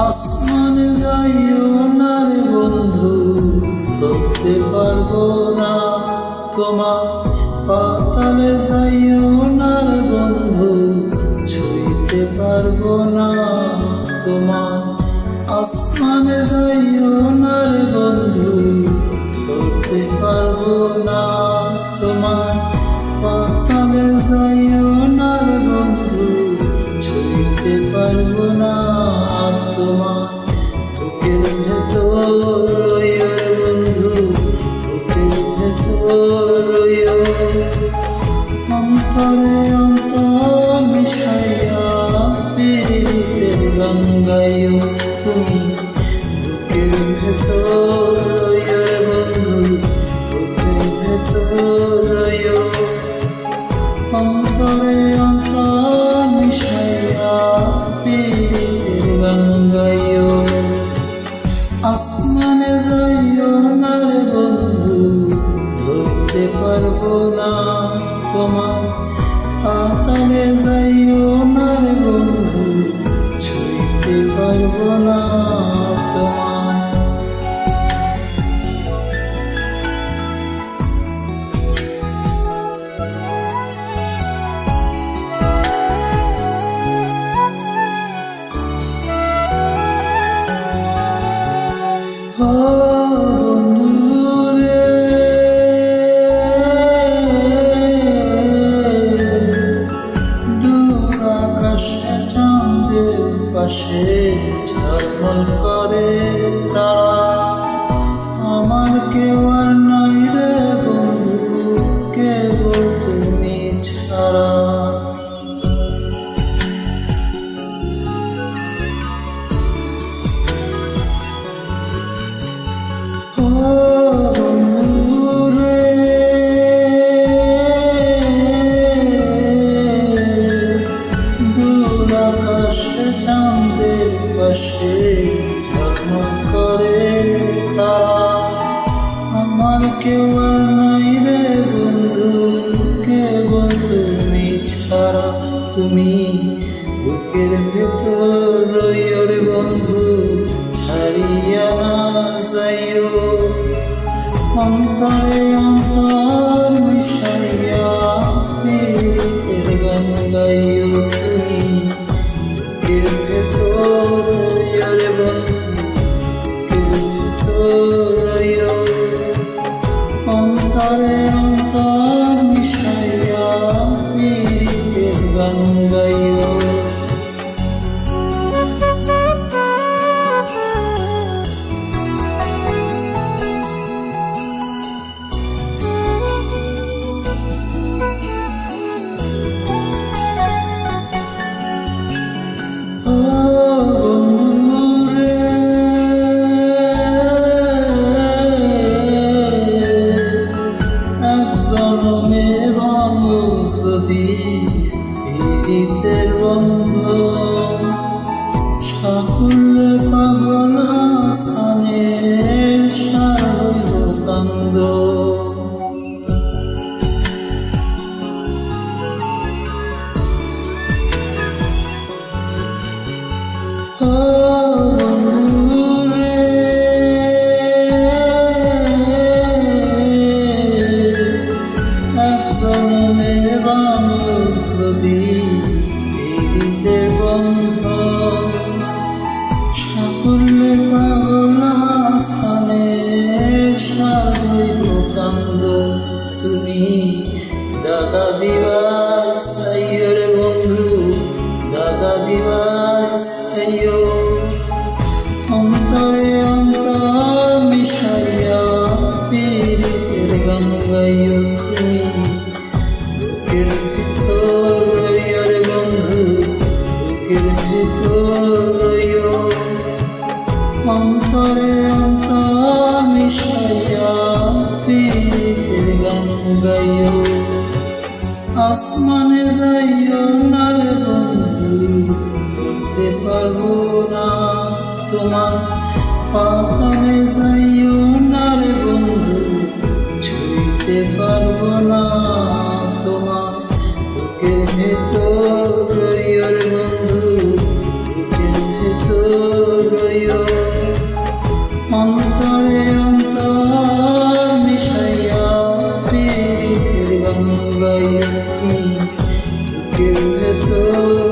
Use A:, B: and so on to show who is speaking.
A: আসমানে যাইও না রে বন্ধু, ধরতে পারবো না তোমার। পাতালে যাইও না রে বন্ধু, ছুঁইতে পারবো না তোমার। আসমানে যাইও না রে বন্ধু, ধরতে পারবো না তোমার। পাতালে যাইও না রে বন্ধু, ছুঁইতে পারবো না তোমার। বুকের ভেতর রইও রে বন্ধু, বুকের ভেতর রইও। অন্তরে অন্তর মিশাইয়া পীড়িতের গান গাইও তুমি। বুকের ভেতর রইও রে বন্ধু, বুকের ভেতর রইও। অন্তরে অন্তর মিশাইয়া পীড়িতের গান গাইও। আসমানে যাইও না রে বন্ধু, ধরতে পারবো না তোমার। পাতালে যাইও না রে বন্ধু, ছুঁইতে পারবো না তোমার। বন্ধুরে দূর আকাশে চাঁদের পাশে ঝলমল করে তারা। আমার কেউ আর নাই রে বন্ধু, কেবল তুমি ছাড়া। বন্ধুরে দূর আকাশে চাঁদের পাশে ঝলমল করে তারা। আমার কেউ আর নাই রে বন্ধু, কেবল তুমি ছাড়া। তুমি বুকের ভেতর রইও রে বন্ধু, ছাড়িয়া না যাইও। অন্তরে অন্তর মিশাইয়া পীড়িতের গান গাইও তুমি। বুকের ভেতর রইও রে বন্ধু, বুকের ভেতর রইও। অন্তরে অন্তর মিশাইয়া পীড়িতের গান গাইও। বন্ধুরে এক জনমে ভাঙো যদি পীড়িতের বন্ধ। সাকুল্যে পাগল হাসানের সার হইল কান্দ। বন্ধুরে এক জনমে ভাঙো যদি পীড়িতের বন্ধ। সাকুল্যে পাগল হাসানের সার হইল কান্দ। তুমি দাগা দিবার চাইও রে বন্ধু, দাগা দিবার চাইও। অন্তরে অন্তর মিশাইয়া পীড়িতের গান গাইও তুমি। বুকের ভিতর রইও রে বন্ধু, বুকের ভিতর রইও। অন্তরে অন্তর মিশাইয়া পীড়িতের গান গাইও। আসমানে যাইও না রে বন্ধু, ধরতে পারবো না তোমার। পাতালে যাইও না রে বন্ধু, ছুঁইতে পারবো না তোমার। বুকের ভেতর রইও রে বন্ধু, বুকের ভেতর রইও। অন্তরে অন্তর মিশাইয়া পীড়িতের গান গাইয়া তুমি বুকের ভেতর